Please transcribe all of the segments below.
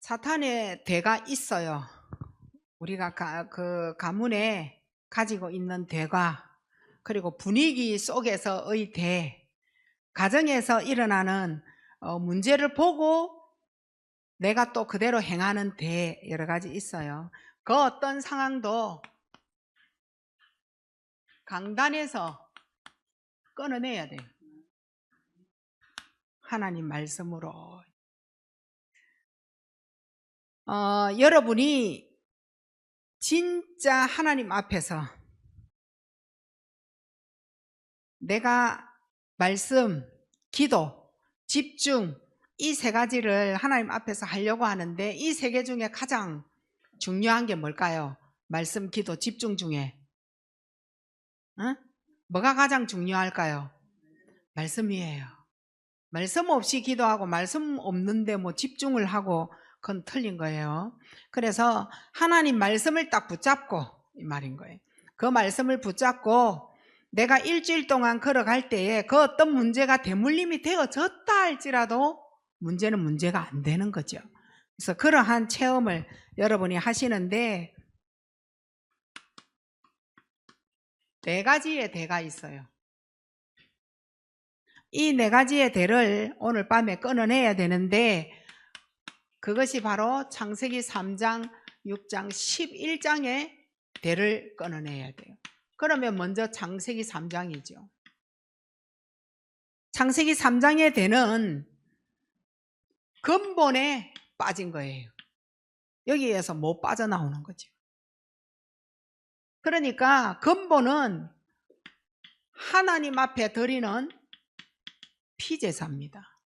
사탄의 대가 있어요. 우리가 그 가문에 가지고 있는 대가, 그리고 분위기 속에서의 대, 가정에서 일어나는 문제를 보고 내가 또 그대로 행하는 대, 여러 가지 있어요. 그 어떤 상황도 강단에서 끊어내야 돼요. 하나님 말씀으로. 여러분이 진짜 하나님 앞에서 내가 말씀, 기도, 집중, 이 세 가지를 하나님 앞에서 하려고 하는데 이 세 개 중에 가장 중요한 게 뭘까요? 말씀, 기도, 집중 중에 뭐가 가장 중요할까요? 말씀이에요. 말씀 없이 기도하고 말씀 없는데 뭐 집중을 하고 그건 틀린 거예요. 그래서 하나님 말씀을 딱 붙잡고 이 말인 거예요. 그 말씀을 붙잡고 내가 일주일 동안 걸어갈 때에 그 어떤 문제가 대물림이 되어졌다 할지라도 문제는 문제가 안 되는 거죠. 그래서 그러한 체험을 여러분이 하시는데 네 가지의 대가 있어요. 이 네 가지의 대를 오늘 밤에 끊어내야 되는데 그것이 바로 창세기 3장, 6장, 11장의 대를 끊어내야 돼요. 그러면 먼저 창세기 3장이죠. 창세기 3장의 대는 근본에 빠진 거예요. 여기에서 못 빠져나오는 거죠. 그러니까 근본은 하나님 앞에 드리는 피제사입니다.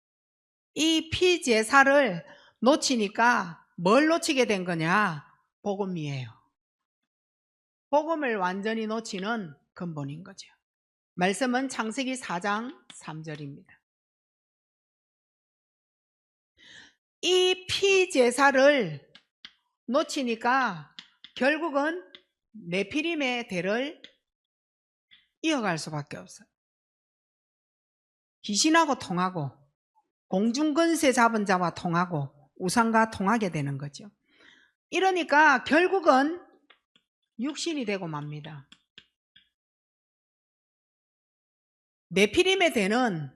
이 피제사를 놓치니까 뭘 놓치게 된 거냐? 복음이에요. 복음을 완전히 놓치는 근본인 거죠. 말씀은 창세기 4장 3절입니다. 이 피제사를 놓치니까 결국은 네피림의 대를 이어갈 수밖에 없어요. 귀신하고 통하고 공중권세 잡은 자와 통하고 우상과 통하게 되는 거죠. 이러니까 결국은 육신이 되고 맙니다. 네피림의 대는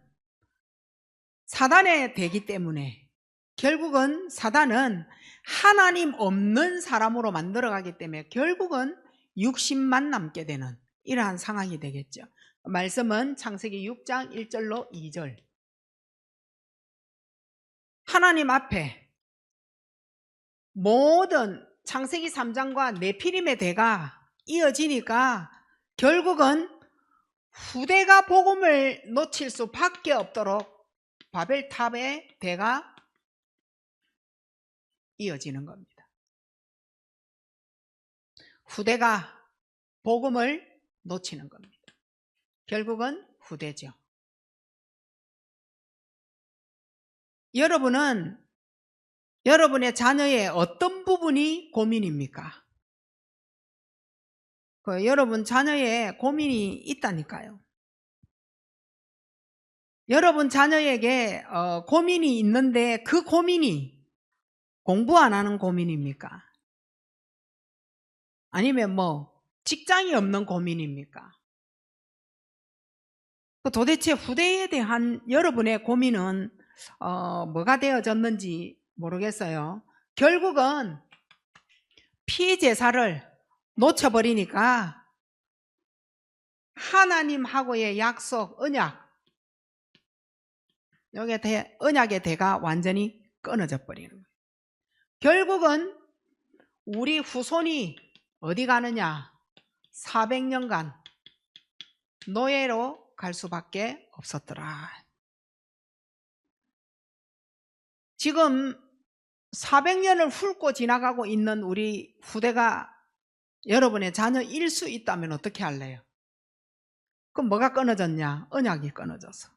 사단의 대기 때문에 결국은 사단은 하나님 없는 사람으로 만들어가기 때문에 결국은 육신만 남게 되는 이러한 상황이 되겠죠. 말씀은 창세기 6장 1절로 2절. 하나님 앞에 모든 창세기 3장과 네피림의 대가 이어지니까 결국은 후대가 복음을 놓칠 수밖에 없도록 바벨탑의 대가 이어지는 겁니다. 후대가 복음을 놓치는 겁니다. 결국은 후대죠. 여러분은 여러분의 자녀의 어떤 부분이 고민입니까? 여러분 자녀의 고민이 있다니까요. 여러분 자녀에게 고민이 있는데 그 고민이 공부 안 하는 고민입니까? 아니면 뭐 직장이 없는 고민입니까? 도대체 후대에 대한 여러분의 고민은 뭐가 되어졌는지 모르겠어요. 결국은 피제사를 놓쳐버리니까 하나님하고의 약속, 언약, 여기 언약의 대가 완전히 끊어져 버리는 거예요. 결국은 우리 후손이 어디 가느냐? 400년간 노예로 갈 수밖에 없었더라. 지금 400년을 훑고 지나가고 있는 우리 후대가 여러분의 자녀일 수 있다면 어떻게 할래요? 그럼 뭐가 끊어졌냐? 언약이 끊어져서.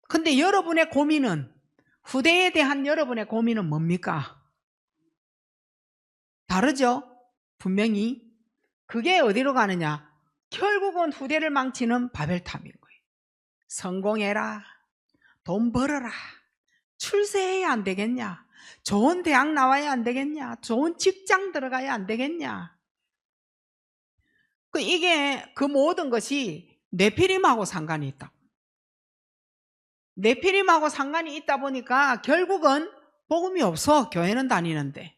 근데 여러분의 고민은, 후대에 대한 여러분의 고민은 뭡니까? 다르죠? 분명히. 그게 어디로 가느냐? 결국은 후대를 망치는 바벨탑인 거예요. 성공해라, 돈 벌어라, 출세해야 안 되겠냐, 좋은 대학 나와야 안 되겠냐? 좋은 직장 들어가야 안 되겠냐? 이게 그 모든 것이 네피림하고 상관이 있다. 네피림하고 상관이 있다 보니까 결국은 복음이 없어. 교회는 다니는데.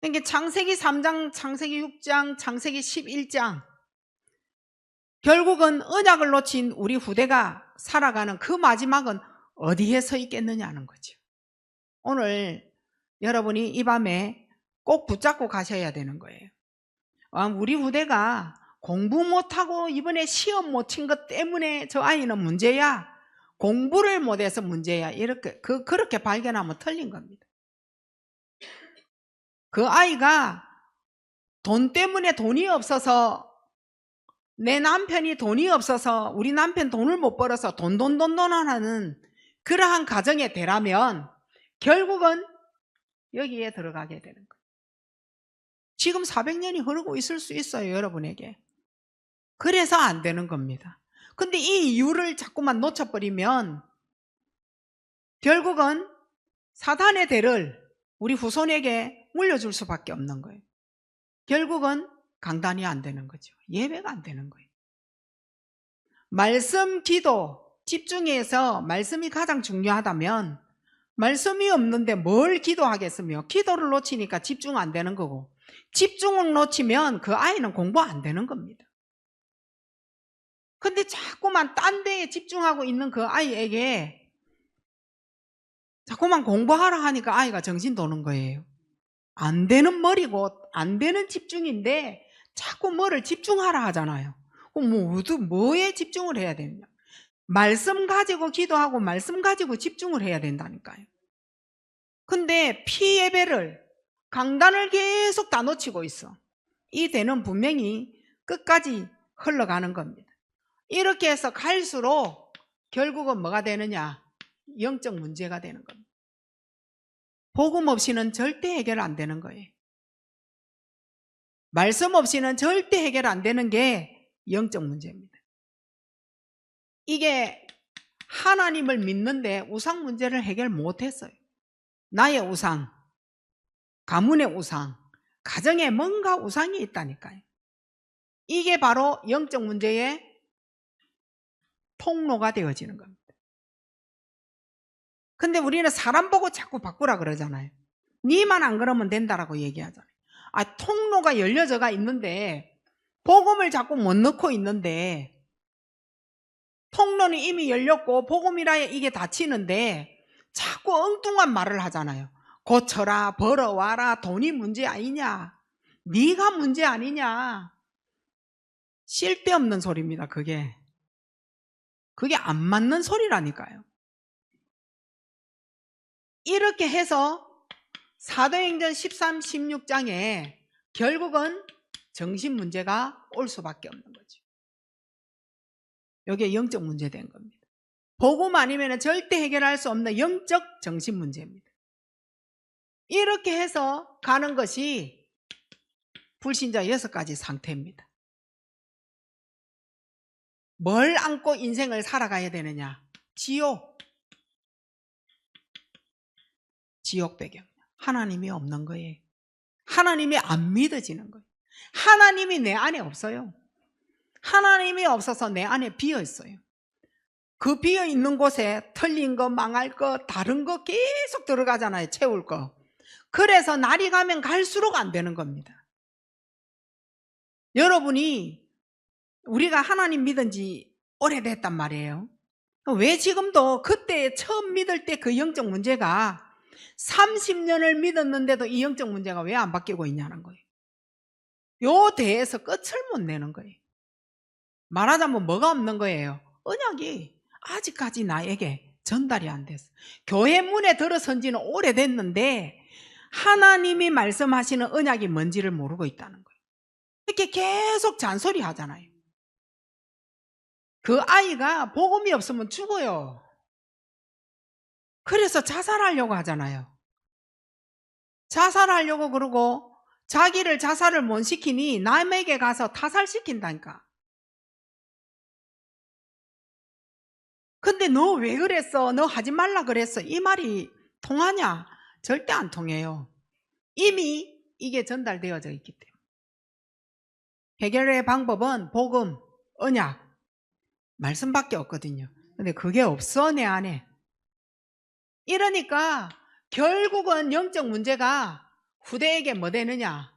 그러니까 창세기 3장, 창세기 6장, 창세기 11장 결국은 언약을 놓친 우리 후대가 살아가는 그 마지막은 어디에 서 있겠느냐는 거죠. 오늘 여러분이 이 밤에 꼭 붙잡고 가셔야 되는 거예요. 우리 후대가 공부 못하고 이번에 시험 못 친 것 때문에 저 아이는 문제야. 공부를 못해서 문제야. 이렇게 그렇게 발견하면 틀린 겁니다. 그 아이가 돈 때문에 돈이 없어서 내 남편이 돈이 없어서 우리 남편 돈을 못 벌어서 돈 하는 그러한 가정의 대라면 결국은 여기에 들어가게 되는 거예요. 지금 400년이 흐르고 있을 수 있어요, 여러분에게. 그래서 안 되는 겁니다. 근데 이 이유를 자꾸만 놓쳐버리면 결국은 사단의 대를 우리 후손에게 물려줄 수밖에 없는 거예요. 결국은 강단이 안 되는 거죠. 예배가 안 되는 거예요. 말씀, 기도, 집중해서 말씀이 가장 중요하다면 말씀이 없는데 뭘 기도하겠으며 기도를 놓치니까 집중 안 되는 거고 집중을 놓치면 그 아이는 공부 안 되는 겁니다. 근데 자꾸만 딴 데에 집중하고 있는 그 아이에게 자꾸만 공부하라 하니까 아이가 정신 도는 거예요. 안 되는 머리고 안 되는 집중인데 자꾸 뭐를 집중하라 하잖아요. 그럼 뭐에 집중을 해야 되느냐? 말씀 가지고 기도하고 말씀 가지고 집중을 해야 된다니까요. 근데 피예배를 강단을 계속 다 놓치고 있어. 이 대는 분명히 끝까지 흘러가는 겁니다. 이렇게 해서 갈수록 결국은 뭐가 되느냐? 영적 문제가 되는 겁니다. 복음 없이는 절대 해결 안 되는 거예요. 말씀 없이는 절대 해결 안 되는 게 영적 문제입니다. 이게 하나님을 믿는데 우상 문제를 해결 못했어요. 나의 우상, 가문의 우상, 가정에 뭔가 우상이 있다니까요. 이게 바로 영적 문제의 통로가 되어지는 겁니다. 근데 우리는 사람 보고 자꾸 바꾸라 그러잖아요. 니만 안 그러면 된다라고 얘기하잖아요. 통로가 열려져가 있는데 복음을 자꾸 못 넣고 있는데 통로는 이미 열렸고 복음이라야 이게 닫히는데 자꾸 엉뚱한 말을 하잖아요. 고쳐라, 벌어와라, 돈이 문제 아니냐, 네가 문제 아니냐. 쓸데없는 소리입니다. 그게 안 맞는 소리라니까요. 이렇게 해서 사도행전 13, 16장에 결국은 정신 문제가 올 수밖에 없는 거죠. 이게 영적 문제 된 겁니다. 복음 아니면 절대 해결할 수 없는 영적 정신 문제입니다. 이렇게 해서 가는 것이 불신자 6가지 상태입니다. 뭘 안고 인생을 살아가야 되느냐? 지옥 배경. 하나님이 없는 거예요. 하나님이 안 믿어지는 거예요. 하나님이 내 안에 없어요. 하나님이 없어서 내 안에 비어 있어요. 그 비어 있는 곳에 틀린 거, 망할 거, 다른 거 계속 들어가잖아요. 채울 거. 그래서 날이 가면 갈수록 안 되는 겁니다. 여러분이 우리가 하나님 믿은 지 오래됐단 말이에요. 왜 지금도 그때 처음 믿을 때 그 영적 문제가 30년을 믿었는데도 이 영적 문제가 왜 안 바뀌고 있냐는 거예요. 요 대에서 끝을 못 내는 거예요. 말하자면 뭐가 없는 거예요? 언약이 아직까지 나에게 전달이 안 됐어. 교회 문에 들어선 지는 오래됐는데 하나님이 말씀하시는 언약이 뭔지를 모르고 있다는 거예요. 이렇게 계속 잔소리 하잖아요. 그 아이가 복음이 없으면 죽어요. 그래서 자살하려고 하잖아요. 자살하려고 그러고 자기를 자살을 못 시키니 남에게 가서 타살시킨다니까. 근데 너 왜 그랬어? 너 하지 말라 그랬어. 이 말이 통하냐? 절대 안 통해요. 이미 이게 전달되어져 있기 때문에. 해결의 방법은 복음, 언약, 말씀밖에 없거든요. 근데 그게 없어, 내 안에. 이러니까 결국은 영적 문제가 후대에게 뭐 되느냐?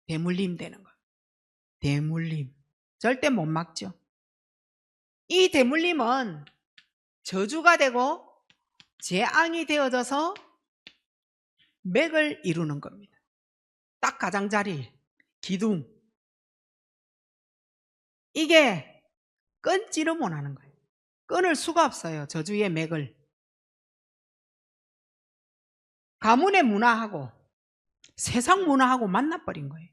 대물림 되는 거예요. 대물림. 절대 못 막죠. 이 대물림은 저주가 되고 재앙이 되어져서 맥을 이루는 겁니다. 딱 가장자리, 기둥. 이게 끊지를 못하는 거예요. 끊을 수가 없어요. 저주의 맥을. 가문의 문화하고 세상 문화하고 만나버린 거예요.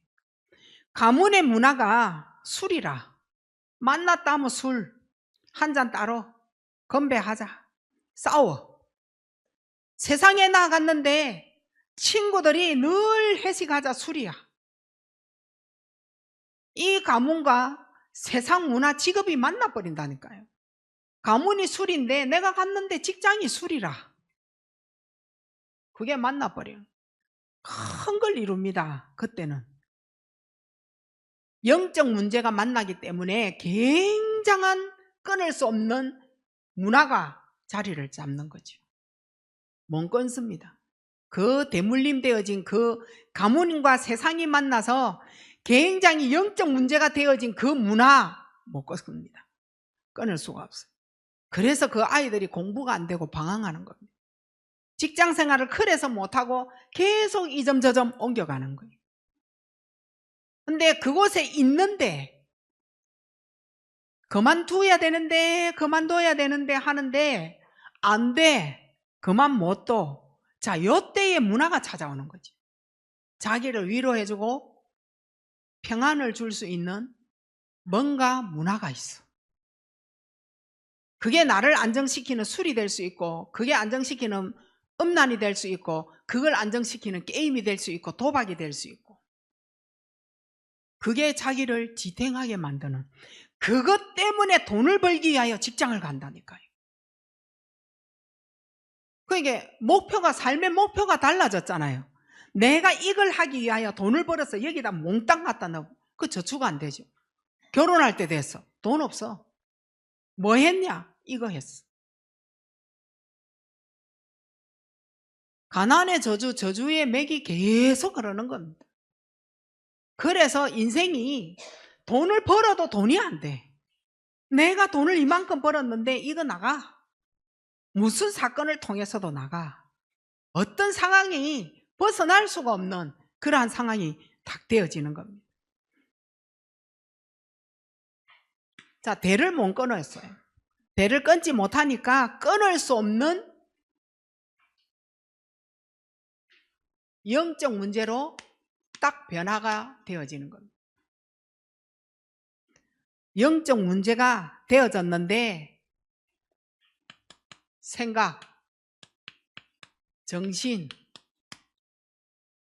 가문의 문화가 술이라. 만났다 하면 술. 한 잔 따로 건배하자. 싸워. 세상에 나갔는데 친구들이 늘 회식하자 술이야. 이 가문과 세상 문화 직업이 만나버린다니까요. 가문이 술인데 내가 갔는데 직장이 술이라. 그게 만나버려요. 큰 걸 이룹니다. 그때는. 영적 문제가 만나기 때문에 굉장한 끊을 수 없는 문화가 자리를 잡는 거죠. 못 끊습니다. 그 대물림 되어진 그 가문과 세상이 만나서 굉장히 영적 문제가 되어진 그 문화 못 끊습니다. 끊을 수가 없어요. 그래서 그 아이들이 공부가 안 되고 방황하는 겁니다. 직장 생활을 그래서 못하고 계속 이 점 저 점 옮겨가는 거예요. 근데 그곳에 있는데 그만둬야 되는데 하는데 안 돼. 그만 못 둬. 자, 요때의 문화가 찾아오는 거지. 자기를 위로해주고 평안을 줄 수 있는 뭔가 문화가 있어. 그게 나를 안정시키는 술이 될 수 있고, 그게 안정시키는 음란이 될 수 있고, 그걸 안정시키는 게임이 될 수 있고, 도박이 될 수 있고, 그게 자기를 지탱하게 만드는, 그것 때문에 돈을 벌기 위하여 직장을 간다니까요. 그러니까 목표가, 삶의 목표가 달라졌잖아요. 내가 이걸 하기 위하여 돈을 벌어서 여기다 몽땅 갖다 넣고, 그 저축 안 되죠. 결혼할 때 됐어. 돈 없어. 뭐 했냐? 이거 했어. 가난의 저주, 저주의 맥이 계속 흐르는 겁니다. 그래서 인생이 돈을 벌어도 돈이 안 돼. 내가 돈을 이만큼 벌었는데 이거 나가. 무슨 사건을 통해서도 나가. 어떤 상황이 벗어날 수가 없는 그러한 상황이 딱 되어지는 겁니다. 자, 대를 못 끊었어요. 대를 끊지 못하니까 끊을 수 없는 영적 문제로 딱 변화가 되어지는 겁니다. 영적 문제가 되어졌는데 생각, 정신,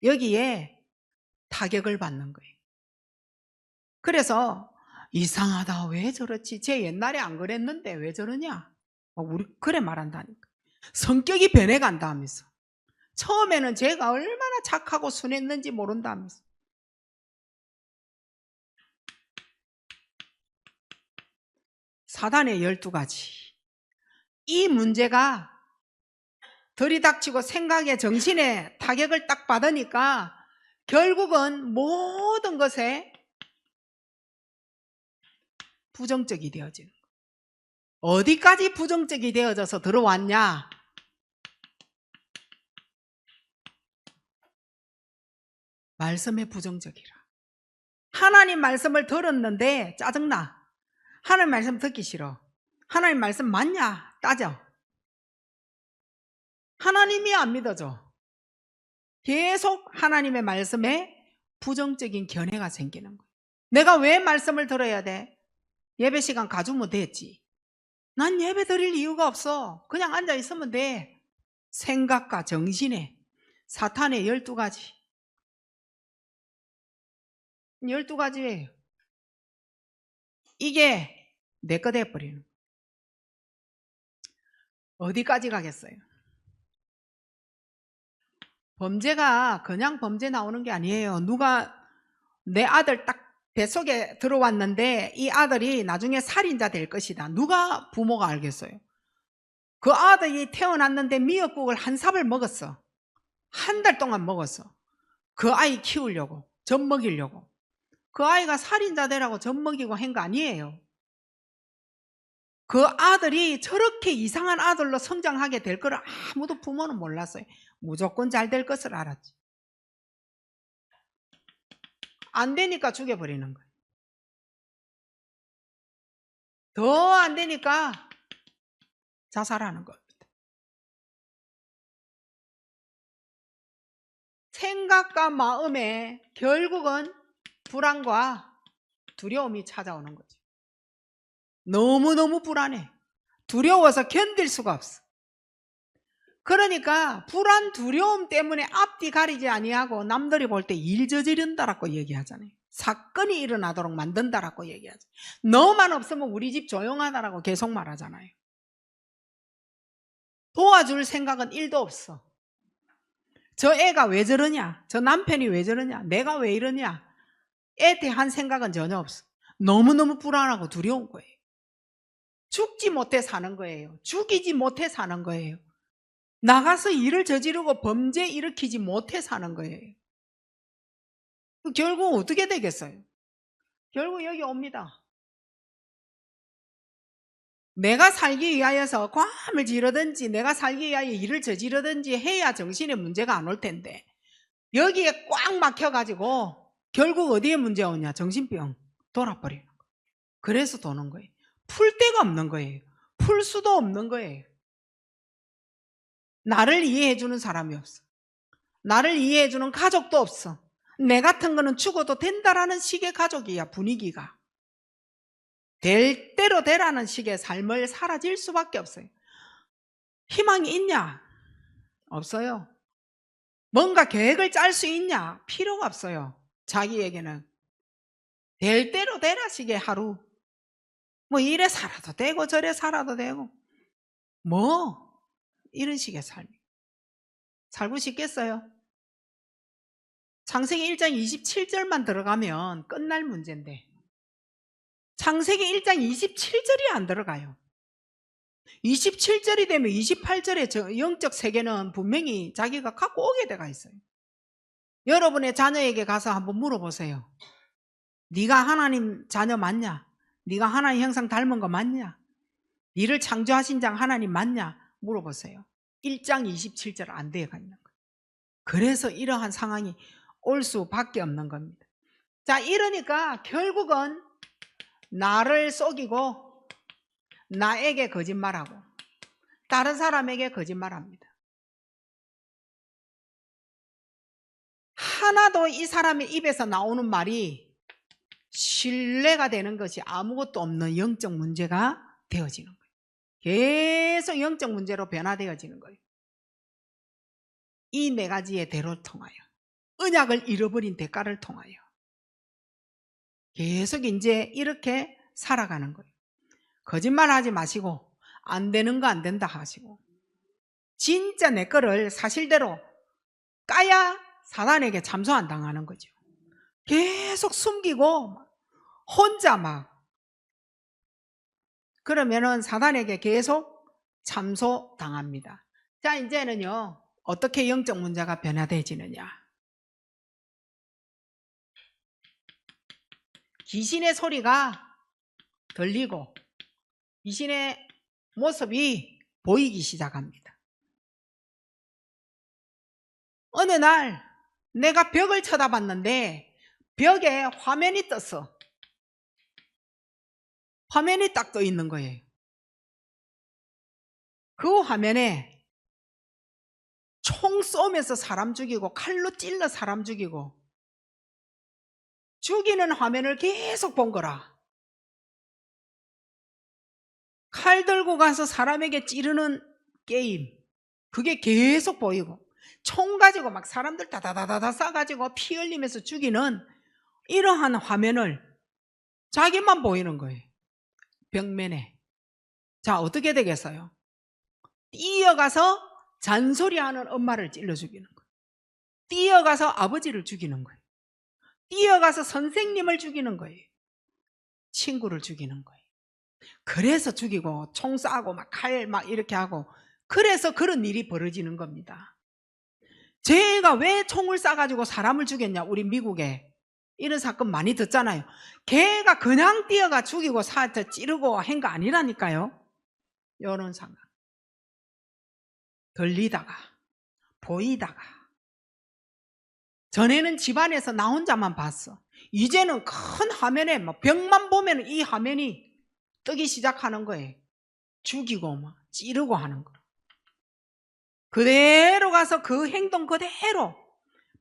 여기에 타격을 받는 거예요. 그래서 이상하다, 왜 저렇지? 쟤 옛날에 안 그랬는데 왜 저러냐? 우리 그래 말한다니까. 성격이 변해간다 하면서. 처음에는 제가 얼마나 착하고 순했는지 모른다 하면서. 사단의 12가지. 이 문제가 들이닥치고 생각에 정신에 타격을 딱 받으니까 결국은 모든 것에 부정적이 되어지는 거예요. 어디까지 부정적이 되어져서 들어왔냐? 말씀에 부정적이라. 하나님 말씀을 들었는데 짜증나. 하나님 말씀 듣기 싫어. 하나님 말씀 맞냐? 따져. 하나님이 안 믿어져. 계속 하나님의 말씀에 부정적인 견해가 생기는 거예요. 내가 왜 말씀을 들어야 돼? 예배 시간 가주면 됐지. 난 예배 드릴 이유가 없어. 그냥 앉아 있으면 돼. 생각과 정신에 사탄의 12가지. 12가지예요. 이게 내 거 돼버리는. 어디까지 가겠어요? 범죄가 그냥 범죄 나오는 게 아니에요. 누가 내 아들 딱 뱃속에 들어왔는데 이 아들이 나중에 살인자 될 것이다. 누가 부모가 알겠어요? 그 아들이 태어났는데 미역국을 한 삽을 먹었어. 한 달 동안 먹었어. 그 아이 키우려고, 젖 먹이려고. 그 아이가 살인자 되라고 젖 먹이고 한 거 아니에요. 그 아들이 저렇게 이상한 아들로 성장하게 될 거를 아무도 부모는 몰랐어요. 무조건 잘 될 것을 알았지. 안 되니까 죽여버리는 거예요. 더 안 되니까 자살하는 겁니다. 생각과 마음에 결국은 불안과 두려움이 찾아오는 거죠. 너무너무 불안해. 두려워서 견딜 수가 없어. 그러니까 불안, 두려움 때문에 앞뒤 가리지 아니하고 남들이 볼 때 일 저지른다라고 얘기하잖아요. 사건이 일어나도록 만든다라고 얘기하죠. 너만 없으면 우리 집 조용하다라고 계속 말하잖아요. 도와줄 생각은 1도 없어. 저 애가 왜 저러냐? 저 남편이 왜 저러냐? 내가 왜 이러냐? 애에 대한 생각은 전혀 없어. 너무너무 불안하고 두려운 거예요. 죽지 못해 사는 거예요. 죽이지 못해 사는 거예요. 나가서 일을 저지르고 범죄 일으키지 못해 사는 거예요. 결국 어떻게 되겠어요? 결국 여기 옵니다. 내가 살기 위하여서 꽐을 지르든지 내가 살기 위하여 일을 저지르든지 해야 정신에 문제가 안 올 텐데 여기에 꽉 막혀가지고 결국 어디에 문제가 오냐? 정신병 돌아버리는 거예요. 그래서 도는 거예요. 풀 데가 없는 거예요. 풀 수도 없는 거예요. 나를 이해해주는 사람이 없어. 나를 이해해주는 가족도 없어. 내 같은 거는 죽어도 된다라는 식의 가족이야. 분위기가 될 대로 되라는 식의 삶을 살아질 수밖에 없어요. 희망이 있냐? 없어요. 뭔가 계획을 짤 수 있냐? 필요가 없어요. 자기에게는 될 대로 되라 식의 하루. 뭐 이래 살아도 되고 저래 살아도 되고 뭐 이런 식의 삶 살고 싶겠어요? 창세기 1장 27절만 들어가면 끝날 문제인데 창세기 1장 27절이 안 들어가요. 27절이 되면 28절의 저 영적 세계는 분명히 자기가 갖고 오게 돼가 있어요. 여러분의 자녀에게 가서 한번 물어보세요. 네가 하나님 자녀 맞냐? 네가 하나님 형상 닮은 거 맞냐? 니를 창조하신 장 하나님 맞냐? 물어보세요. 1장 27절 안 되어 있는 거예요. 그래서 이러한 상황이 올 수밖에 없는 겁니다. 자, 이러니까 결국은 나를 속이고 나에게 거짓말하고 다른 사람에게 거짓말합니다. 하나도 이 사람의 입에서 나오는 말이 신뢰가 되는 것이 아무것도 없는 영적 문제가 되어지는 거예요. 계속 영적 문제로 변화되어지는 거예요. 이 네 가지의 대로를 통하여 언약을 잃어버린 대가를 통하여 계속 이제 이렇게 살아가는 거예요. 거짓말하지 마시고 안 되는 거 안 된다 하시고 진짜 내 거를 사실대로 까야 사단에게 참소 안 당하는 거죠. 계속 숨기고 혼자 막 그러면은 사단에게 계속 참소 당합니다. 자, 이제는요 어떻게 영적 문제가 변화되어지느냐? 귀신의 소리가 들리고 귀신의 모습이 보이기 시작합니다. 어느 날 내가 벽을 쳐다봤는데 벽에 화면이 떴어. 화면이 딱 떠 있는 거예요. 그 화면에 총 쏘면서 사람 죽이고 칼로 찔러 사람 죽이고 죽이는 화면을 계속 본 거라. 칼 들고 가서 사람에게 찌르는 게임 그게 계속 보이고 총 가지고 막 사람들 다다다다다 싸가지고 피 흘리면서 죽이는 이러한 화면을 자기만 보이는 거예요. 벽면에. 자, 어떻게 되겠어요? 뛰어가서 잔소리하는 엄마를 찔러 죽이는 거예요. 뛰어가서 아버지를 죽이는 거예요. 뛰어가서 선생님을 죽이는 거예요. 친구를 죽이는 거예요. 그래서 죽이고 총 쏴고 막 칼 막 이렇게 하고, 그래서 그런 일이 벌어지는 겁니다. 쟤가 왜 총을 쏴가지고 사람을 죽였냐, 우리 미국에 이런 사건 많이 듣잖아요. 걔가 그냥 뛰어가 죽이고 찌르고 한 거 아니라니까요. 이런 상황. 들리다가 보이다가. 전에는 집안에서 나 혼자만 봤어. 이제는 큰 화면에 막 벽만 보면 이 화면이 뜨기 시작하는 거예요. 죽이고 막 찌르고 하는 거. 그대로 가서 그 행동 그대로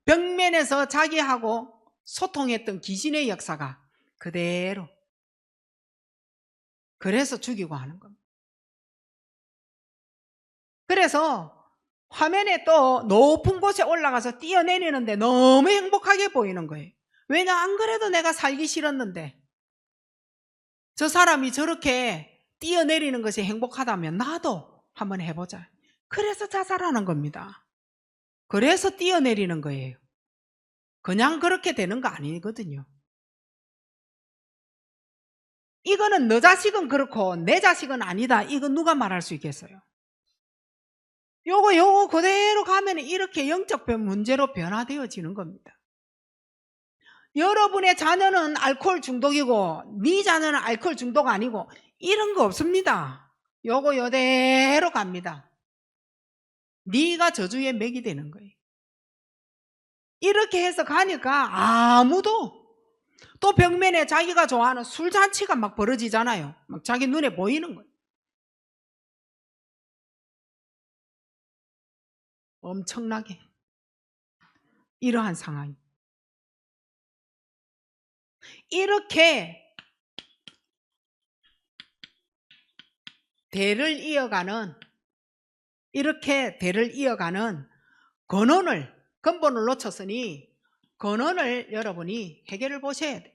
벽면에서 자기하고 소통했던 귀신의 역사가 그대로. 그래서 죽이고 하는 겁니다. 그래서 화면에 또 높은 곳에 올라가서 뛰어내리는데 너무 행복하게 보이는 거예요. 왜냐, 안 그래도 내가 살기 싫었는데 저 사람이 저렇게 뛰어내리는 것이 행복하다면 나도 한번 해보자. 그래서 자살하는 겁니다. 그래서 뛰어내리는 거예요. 그냥 그렇게 되는 거 아니거든요. 이거는 너 자식은 그렇고 내 자식은 아니다, 이거 누가 말할 수 있겠어요? 요거 그대로 가면 이렇게 영적 문제로 변화되어지는 겁니다. 여러분의 자녀는 알코올 중독이고 네 자녀는 알코올 중독 아니고 이런 거 없습니다. 요거 요대로 갑니다. 네가 저주의 맥이 되는 거예요. 이렇게 해서 가니까 아무도, 또 벽면에 자기가 좋아하는 술잔치가 막 벌어지잖아요. 막 자기 눈에 보이는 거예요. 엄청나게 이러한 상황이. 이렇게 대를 이어가는 근본을 놓쳤으니 근원을 여러분이 해결을 보셔야 돼요.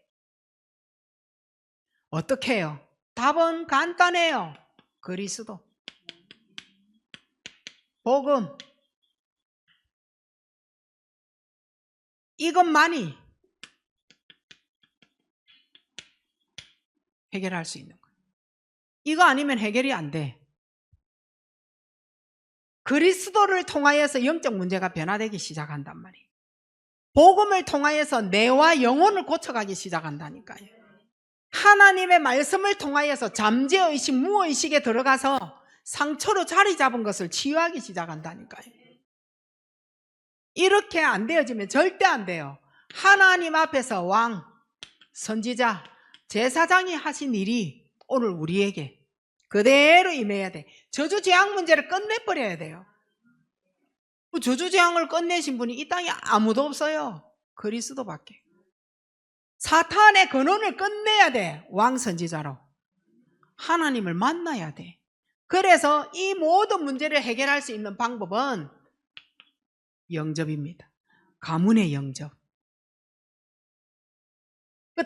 어떻게 해요? 답은 간단해요. 그리스도, 복음, 이것만이 해결할 수 있는 거예요. 이거 아니면 해결이 안 돼. 그리스도를 통하여서 영적 문제가 변화되기 시작한단 말이에요. 복음을 통하여서 뇌와 영혼을 고쳐가기 시작한다니까요. 하나님의 말씀을 통하여서 잠재의식, 무의식에 들어가서 상처로 자리 잡은 것을 치유하기 시작한다니까요. 이렇게 안 되어지면 절대 안 돼요. 하나님 앞에서 왕, 선지자, 제사장이 하신 일이 오늘 우리에게 그대로 임해야 돼. 저주재앙 문제를 끝내버려야 돼요. 저주재앙을 끝내신 분이 이 땅에 아무도 없어요. 그리스도밖에. 사탄의 근원을 끝내야 돼. 왕 선지자로 하나님을 만나야 돼. 그래서 이 모든 문제를 해결할 수 있는 방법은 영접입니다. 가문의 영접.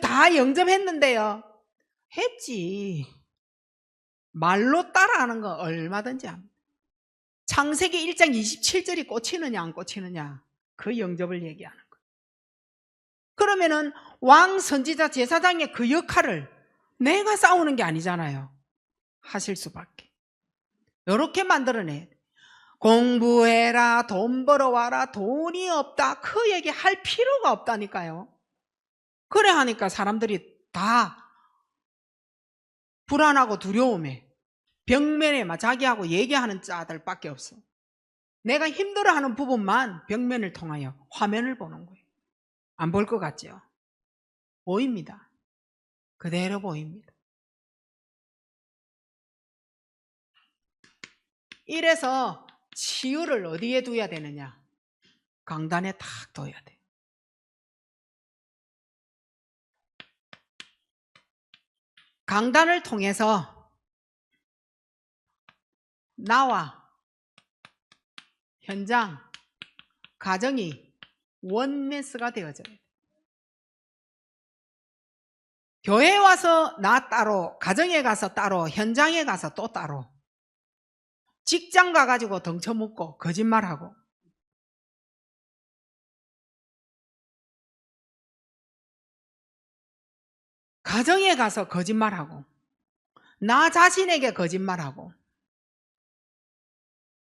다 영접했는데요. 했지. 말로 따라하는 건 얼마든지 합니다. 창세기 1장 27절이 꽂히느냐 안 꽂히느냐, 그 영접을 얘기하는 거예요. 그러면은 왕, 선지자, 제사장의 그 역할을 내가 싸우는 게 아니잖아요. 하실 수밖에. 이렇게 만들어내. 공부해라, 돈 벌어와라, 돈이 없다, 그 얘기 할 필요가 없다니까요. 그래 하니까 사람들이 다 불안하고 두려움에 벽면에 막 자기하고 얘기하는 자들밖에 없어. 내가 힘들어하는 부분만 벽면을 통하여 화면을 보는 거예요. 안 볼 것 같죠? 보입니다. 그대로 보입니다. 이래서 치유를 어디에 두어야 되느냐? 강단에 탁 둬야 돼. 강단을 통해서 나와 현장, 가정이 원네스가 되어져야 돼. 교회에 와서 나 따로, 가정에 가서 따로, 현장에 가서 또 따로, 직장 가가지고 덩쳐먹고 거짓말하고 가정에 가서 거짓말하고 나 자신에게 거짓말하고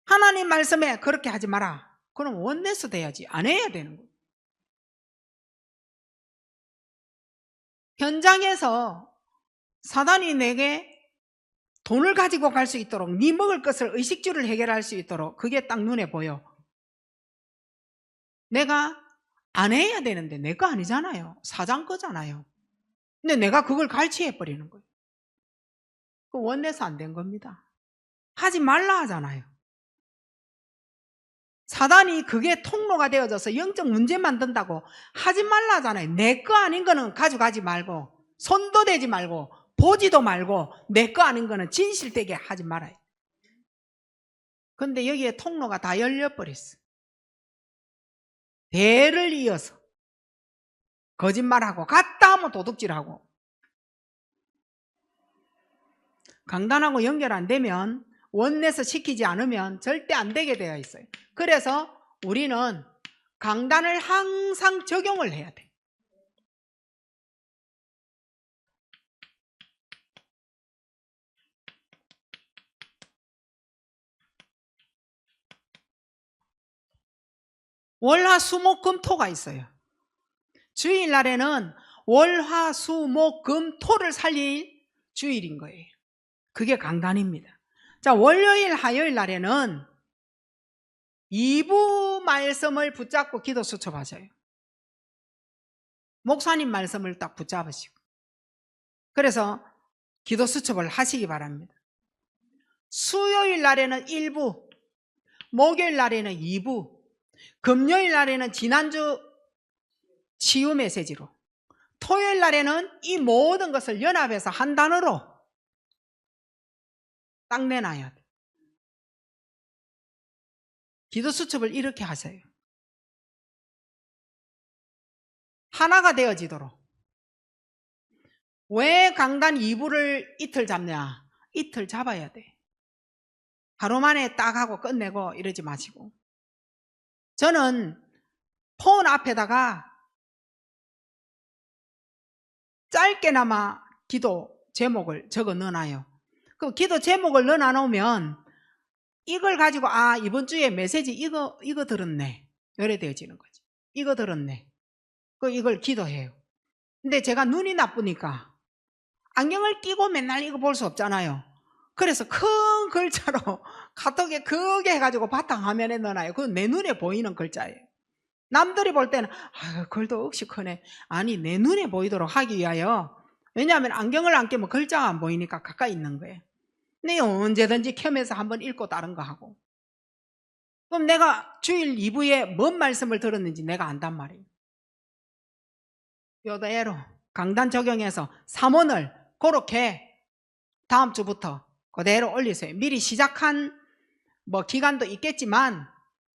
하나님 말씀에 그렇게 하지 마라. 그럼 원내스 돼야지. 안 해야 되는 거예요. 현장에서 사단이 내게 돈을 가지고 갈 수 있도록 네 먹을 것을 의식주를 해결할 수 있도록 그게 딱 눈에 보여. 내가 안 해야 되는데 내 거 아니잖아요. 사장 거잖아요. 근데 내가 그걸 갈취해 버리는 거예요. 그 원내서 안 된 겁니다. 하지 말라 하잖아요. 사단이 그게 통로가 되어져서 영적 문제 만든다고 하지 말라 하잖아요. 내 거 아닌 거는 가져가지 말고 손도 대지 말고 보지도 말고 내 거 아닌 거는 진실되게 하지 말아요. 근데 여기에 통로가 다 열려버렸어. 대를 이어서 거짓말하고 갔다 하면 도둑질하고 강단하고 연결 안 되면 원내서 시키지 않으면 절대 안 되게 되어 있어요. 그래서 우리는 강단을 항상 적용을 해야 돼. 월화수목금토가 있어요. 주일날에는 월화수목금토를 살릴 주일인 거예요. 그게 강단입니다. 자, 월요일 화요일 날에는 2부 말씀을 붙잡고 기도 수첩하셔요. 목사님 말씀을 딱 붙잡으시고 그래서 기도 수첩을 하시기 바랍니다. 수요일 날에는 1부, 목요일 날에는 2부, 금요일 날에는 지난주 치유 메시지로, 토요일 날에는 이 모든 것을 연합해서 한 단어로 딱 내놔야 돼. 기도 수첩을 이렇게 하세요. 하나가 되어지도록. 왜 강단 2부를 이틀 잡냐? 이틀 잡아야 돼. 하루 만에 딱 하고 끝내고 이러지 마시고. 저는 폰 앞에다가 짧게나마 기도 제목을 적어 넣어놔요. 그 기도 제목을 넣어놔 놓으면 이걸 가지고 이번 주에 메시지 이거 들었네. 이래 되어지는 거지. 이거 들었네. 이걸 기도해요. 근데 제가 눈이 나쁘니까 안경을 끼고 맨날 이거 볼 수 없잖아요. 그래서 큰 글자로 카톡에 크게 해가지고 바탕화면에 넣어놔요. 그건 내 눈에 보이는 글자예요. 남들이 볼 때는 글도 억시 크네. 아니, 내 눈에 보이도록 하기 위하여. 왜냐하면 안경을 안 끼면 글자가 안 보이니까 가까이 있는 거예요. 근데 언제든지 켜면서 한번 읽고 다른 거 하고. 그럼 내가 주일 2부에 뭔 말씀을 들었는지 내가 안단 말이에요. 요대로 강단 적용해서 3원을 그렇게 다음 주부터 그대로 올리세요. 미리 시작한 기간도 있겠지만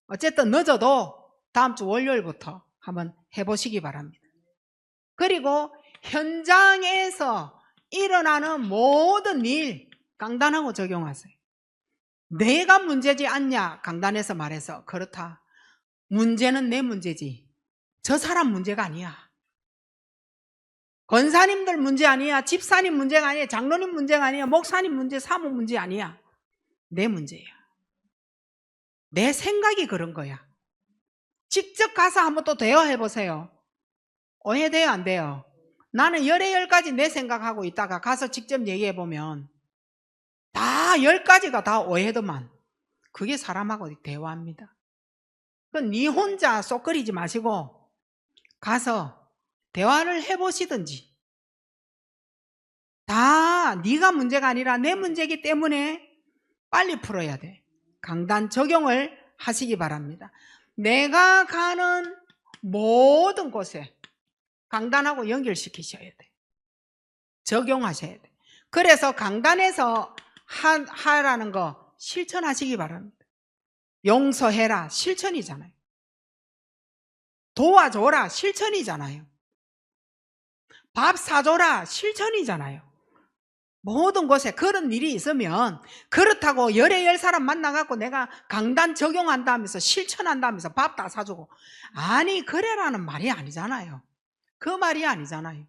어쨌든 늦어도 다음 주 월요일부터 한번 해보시기 바랍니다. 그리고 현장에서 일어나는 모든 일 강단하고 적용하세요. 내가 문제지 않냐? 강단에서 말해서 그렇다. 문제는 내 문제지 저 사람 문제가 아니야. 권사님들 문제 아니야. 집사님 문제가 아니야. 장로님 문제가 아니야. 목사님 문제, 사모 문제 아니야. 내 문제야. 내 생각이 그런 거야. 직접 가서 한번 또 대화해 보세요. 오해돼요, 안 돼요? 나는 열에 10가지 내 생각하고 있다가 가서 직접 얘기해 보면 다 10가지가 다 오해더만. 그게 사람하고 대화합니다. 그건 네 혼자 쏙거리지 마시고 가서 대화를 해보시든지. 다 네가 문제가 아니라 내 문제이기 때문에 빨리 풀어야 돼. 강단 적용을 하시기 바랍니다. 내가 가는 모든 곳에 강단하고 연결시키셔야 돼. 적용하셔야 돼. 그래서 강단에서 하라는 거 실천하시기 바랍니다. 용서해라 실천이잖아요. 도와줘라 실천이잖아요. 밥 사줘라 실천이잖아요. 모든 곳에 그런 일이 있으면 그렇다고 열에 10사람 만나갖고 내가 강단 적용한다면서 실천한다면서 밥 다 사주고 아니 그래라는 말이 아니잖아요. 그 말이 아니잖아요.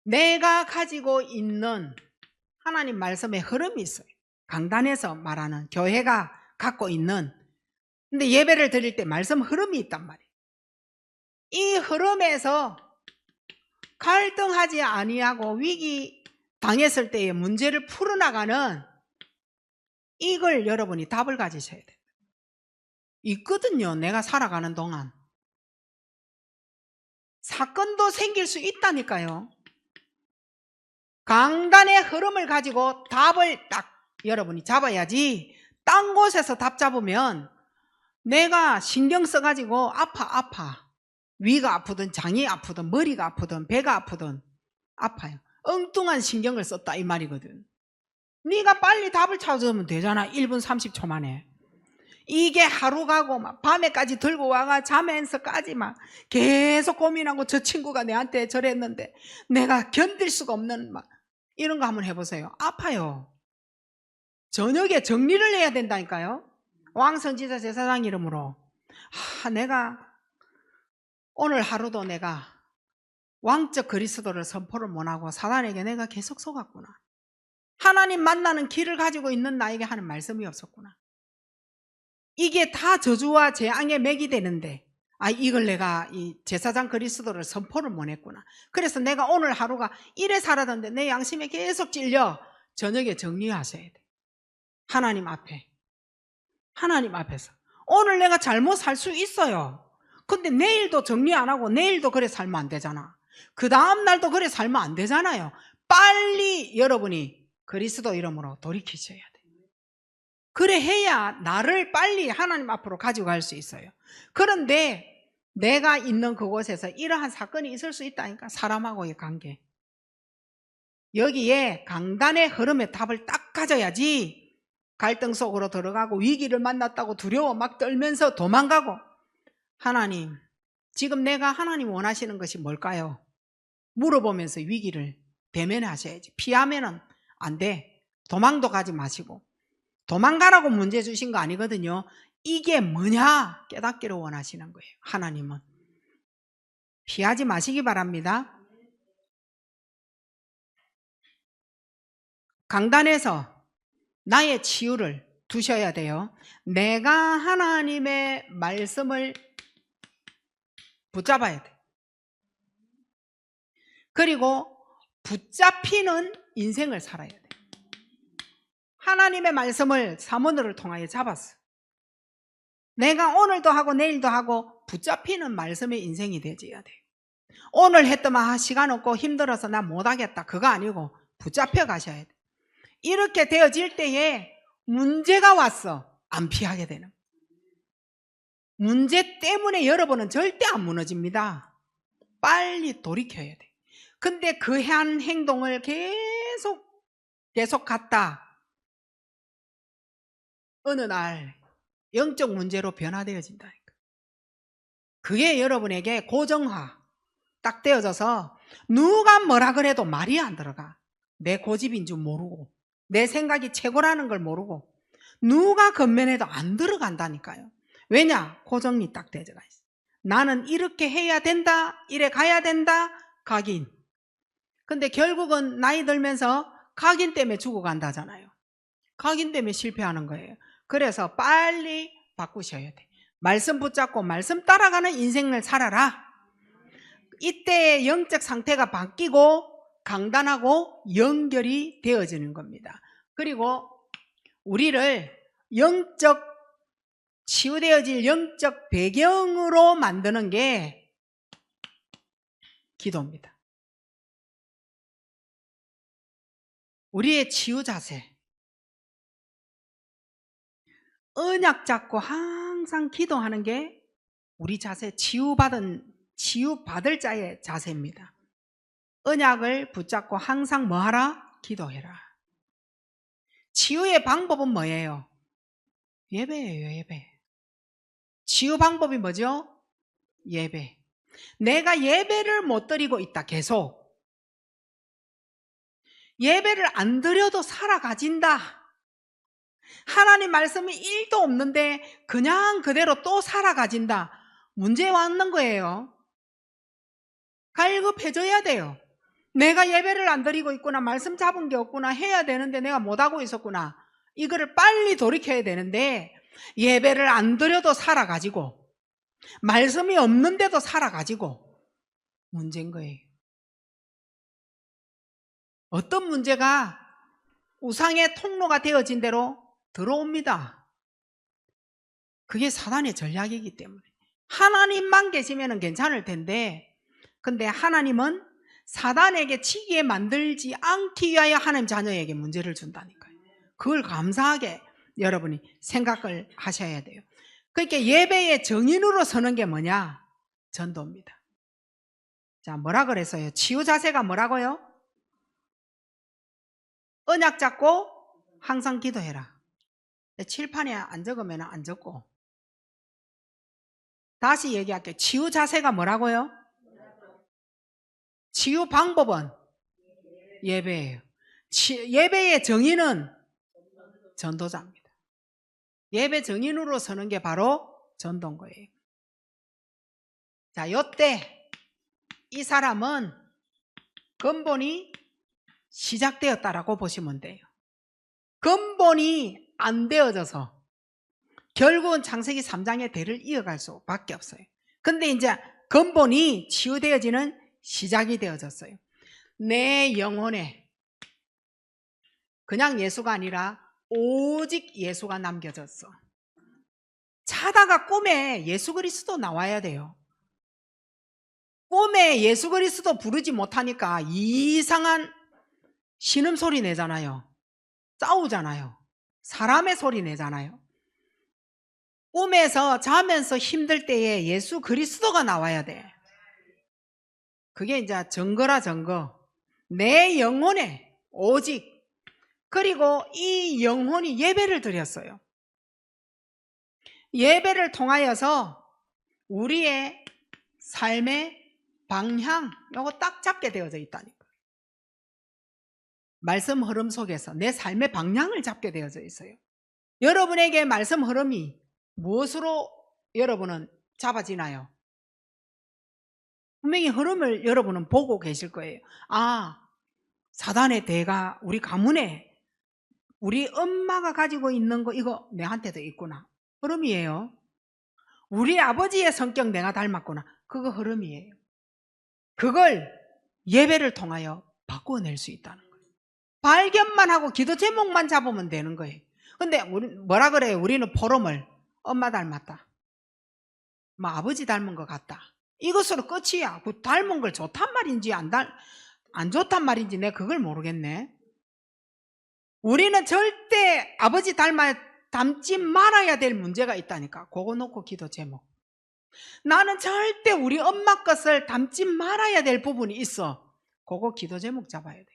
내가 가지고 있는 하나님 말씀의 흐름이 있어요. 강단에서 말하는 교회가 갖고 있는, 근데 예배를 드릴 때 말씀 흐름이 있단 말이에요. 이 흐름에서 갈등하지 아니하고 위기 당했을 때의 문제를 풀어나가는, 이걸 여러분이 답을 가지셔야 돼요. 있거든요. 내가 살아가는 동안 사건도 생길 수 있다니까요. 강단의 흐름을 가지고 답을 딱 여러분이 잡아야지. 딴 곳에서 답 잡으면 내가 신경 써가지고 아파. 위가 아프든 장이 아프든 머리가 아프든 배가 아프든 아파요. 엉뚱한 신경을 썼다 이 말이거든. 네가 빨리 답을 찾으면 되잖아. 1분 30초 만에. 이게 하루 가고 막 밤에까지 들고 와가 자면서까지 막 계속 고민하고, 저 친구가 내한테 저랬는데 내가 견딜 수가 없는 막 이런 거 한번 해보세요. 아파요. 저녁에 정리를 해야 된다니까요. 왕성지자 제사장 이름으로 내가 오늘 하루도 내가 왕적 그리스도를 선포를 못하고 사단에게 내가 계속 속았구나. 하나님 만나는 길을 가지고 있는 나에게 하는 말씀이 없었구나. 이게 다 저주와 재앙의 맥이 되는데 이걸 내가 이 제사장 그리스도를 선포를 못했구나. 그래서 내가 오늘 하루가 이래 살았는데 내 양심에 계속 찔려. 저녁에 정리하셔야 돼. 하나님 앞에서 오늘 내가 잘못 살 수 있어요. 근데 내일도 정리 안 하고 내일도 그래 살면 안 되잖아. 그 다음 날도 그래 살면 안 되잖아요. 빨리 여러분이 그리스도 이름으로 돌이키셔야 돼. 그래 해야 나를 빨리 하나님 앞으로 가지고 갈 수 있어요. 그런데 내가 있는 그곳에서 이러한 사건이 있을 수 있다니까. 사람하고의 관계. 여기에 강단의 흐름의 답을 딱 가져야지. 갈등 속으로 들어가고 위기를 만났다고 두려워 막 떨면서 도망가고, 하나님, 지금 내가 하나님 원하시는 것이 뭘까요? 물어보면서 위기를 대면하셔야지. 피하면은 안 돼. 도망도 가지 마시고. 도망가라고 문제 주신 거 아니거든요. 이게 뭐냐 깨닫기를 원하시는 거예요. 하나님은. 피하지 마시기 바랍니다. 강단에서 나의 치유를 두셔야 돼요. 내가 하나님의 말씀을 붙잡아야 돼. 그리고 붙잡히는 인생을 살아야 돼. 하나님의 말씀을 사모노를 통하여 잡았어. 내가 오늘도 하고 내일도 하고 붙잡히는 말씀의 인생이 되어야 돼. 오늘 했더만 시간 없고 힘들어서 나 못하겠다, 그거 아니고 붙잡혀 가셔야 돼. 이렇게 되어질 때에 문제가 왔어, 안 피하게 되는. 문제 때문에 여러분은 절대 안 무너집니다. 빨리 돌이켜야 돼. 근데 그 한 행동을 계속 갔다 어느 날 영적 문제로 변화되어진다니까. 그게 여러분에게 고정화 딱 되어져서 누가 뭐라 그래도 말이 안 들어가. 내 고집인 줄 모르고, 내 생각이 최고라는 걸 모르고, 누가 건면해도 안 들어간다니까요. 왜냐? 고정이 딱 되어가 있어. 나는 이렇게 해야 된다, 이래 가야 된다, 각인. 근데 결국은 나이 들면서 각인 때문에 죽어간다잖아요. 각인 때문에 실패하는 거예요. 그래서 빨리 바꾸셔야 돼. 말씀 붙잡고 말씀 따라가는 인생을 살아라. 이때의 영적 상태가 바뀌고 강단하고 연결이 되어지는 겁니다. 그리고 우리를 영적 치유되어질 영적 배경으로 만드는 게 기도입니다. 우리의 치유 자세, 언약 잡고 항상 기도하는 게 우리 자세, 치유받을 자의 자세입니다. 언약을 붙잡고 항상 뭐하라? 기도해라. 치유의 방법은 뭐예요? 예배예요, 예배. 치유 방법이 뭐죠? 예배. 내가 예배를 못 드리고 있다, 계속. 예배를 안 드려도 살아가진다. 하나님 말씀이 1도 없는데 그냥 그대로 또 살아가진다. 문제 왔는 거예요. 갈급해져야 돼요. 내가 예배를 안 드리고 있구나, 말씀 잡은 게 없구나, 해야 되는데 내가 못하고 있었구나, 이거를 빨리 돌이켜야 되는데 예배를 안 드려도 살아가지고 말씀이 없는데도 살아가지고 문제인 거예요. 어떤 문제가 우상의 통로가 되어진 대로 들어옵니다. 그게 사단의 전략이기 때문에. 하나님만 계시면 괜찮을 텐데, 근데 하나님은 사단에게 치게 만들지 않기 위하여 하나님 자녀에게 문제를 준다니까요. 그걸 감사하게 여러분이 생각을 하셔야 돼요. 그러니까 예배의 정인으로 서는 게 뭐냐? 전도입니다. 자, 뭐라 그랬어요? 치유 자세가 뭐라고요? 언약 잡고 항상 기도해라. 칠판에 안 적으면 안 적고. 다시 얘기할게요. 치유 자세가 뭐라고요? 치유 방법은 예배예요. 예배의 정의는 전도자입니다. 예배 정인으로 서는 게 바로 전도인 거예요. 자, 요때 이 사람은 근본이 시작되었다라고 보시면 돼요. 근본이 안 되어져서 결국은 창세기 3장의 대를 이어갈 수밖에 없어요. 근데 이제 근본이 치유되어지는 시작이 되어졌어요. 내 영혼에 그냥 예수가 아니라 오직 예수가 남겨졌어. 자다가 꿈에 예수 그리스도 나와야 돼요. 꿈에 예수 그리스도 부르지 못하니까 이상한 신음소리 내잖아요. 싸우잖아요. 사람의 소리 내잖아요. 꿈에서 자면서 힘들 때에 예수 그리스도가 나와야 돼. 그게 이제 증거라 증거. 내 영혼에 오직. 그리고 이 영혼이 예배를 드렸어요. 예배를 통하여서 우리의 삶의 방향, 이거 딱 잡게 되어져 있다니까. 말씀 흐름 속에서 내 삶의 방향을 잡게 되어져 있어요. 여러분에게 말씀 흐름이 무엇으로 여러분은 잡아지나요? 분명히 흐름을 여러분은 보고 계실 거예요. 아, 사단의 대가 우리 가문에 우리 엄마가 가지고 있는 거 이거 내한테도 있구나. 흐름이에요. 우리 아버지의 성격 내가 닮았구나. 그거 흐름이에요. 그걸 예배를 통하여 바꾸어낼 수 있다는 거예요. 발견만 하고 기도 제목만 잡으면 되는 거예요. 근데 우리 뭐라 그래요? 우리는 포럼을 엄마 닮았다, 뭐 아버지 닮은 것 같다, 이것으로 끝이야. 그 닮은 걸 좋단 말인지 안 좋단 말인지 내가 그걸 모르겠네. 우리는 절대 아버지 닮지 말아야 될 문제가 있다니까. 그거 놓고 기도 제목. 나는 절대 우리 엄마 것을 닮지 말아야 될 부분이 있어. 그거 기도 제목 잡아야 돼.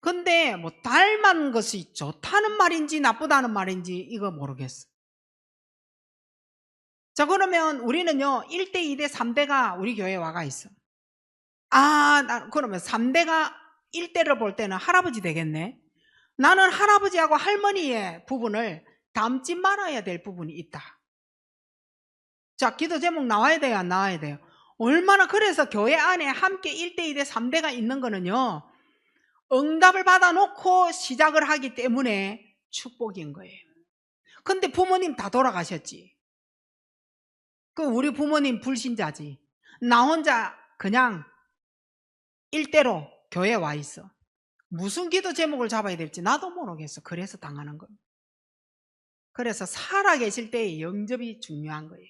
근데 뭐 닮은 것이 좋다는 말인지 나쁘다는 말인지 이거 모르겠어. 자, 그러면 우리는요 1대 2대 3대가 우리 교회에 와가 있어. 그러면 3대가 1대를 볼 때는 할아버지 되겠네. 나는 할아버지하고 할머니의 부분을 닮지 말아야 될 부분이 있다. 자, 기도 제목 나와야 돼요, 안 나와야 돼요? 얼마나. 그래서 교회 안에 함께 1대 2대 3대가 있는 거는요 응답을 받아놓고 시작을 하기 때문에 축복인 거예요. 근데 부모님 다 돌아가셨지. 우리 부모님 불신자지. 나 혼자 그냥 일대로 교회에 와 있어. 무슨 기도 제목을 잡아야 될지 나도 모르겠어. 그래서 당하는 거예요. 그래서 살아계실 때의 영접이 중요한 거예요.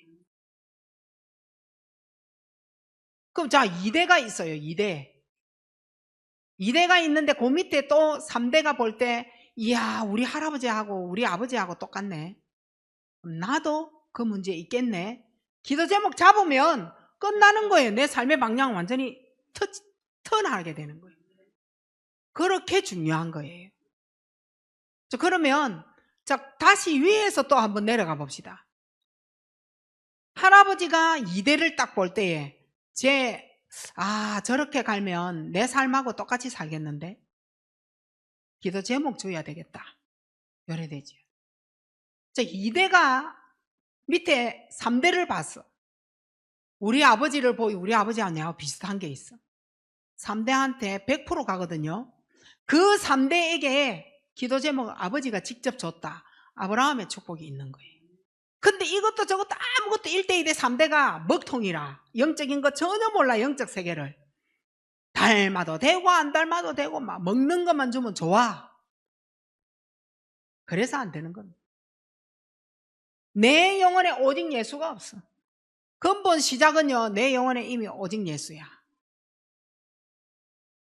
그럼 자, 2대가 있어요. 2대가 있는데 그 밑에 또 3대가 볼 때 이야, 우리 할아버지하고 우리 아버지하고 똑같네. 나도 그 문제 있겠네. 기도 제목 잡으면 끝나는 거예요. 내 삶의 방향 완전히 턴하게 되는 거예요. 그렇게 중요한 거예요. 자, 그러면 자, 다시 위에서 또 한번 내려가 봅시다. 할아버지가 2대를 딱 볼 때에 저렇게 갈면 내 삶하고 똑같이 살겠는데 기도 제목 줘야 되겠다. 요래 되죠. 자, 2대가 밑에 3대를 봤어. 우리 아버지를 보이 우리 아버지하고 내가 비슷한 게 있어. 3대한테 100% 가거든요. 그 3대에게 기도 제목 아버지가 직접 줬다. 아브라함의 축복이 있는 거예요. 근데 이것도 저것도 아무것도 1대, 2대, 3대가 먹통이라 영적인 거 전혀 몰라. 영적 세계를 닮아도 되고 안 닮아도 되고 막 먹는 것만 주면 좋아. 그래서 안 되는 겁니다. 내 영혼에 오직 예수가 없어. 근본 시작은요, 내 영혼에 이미 오직 예수야.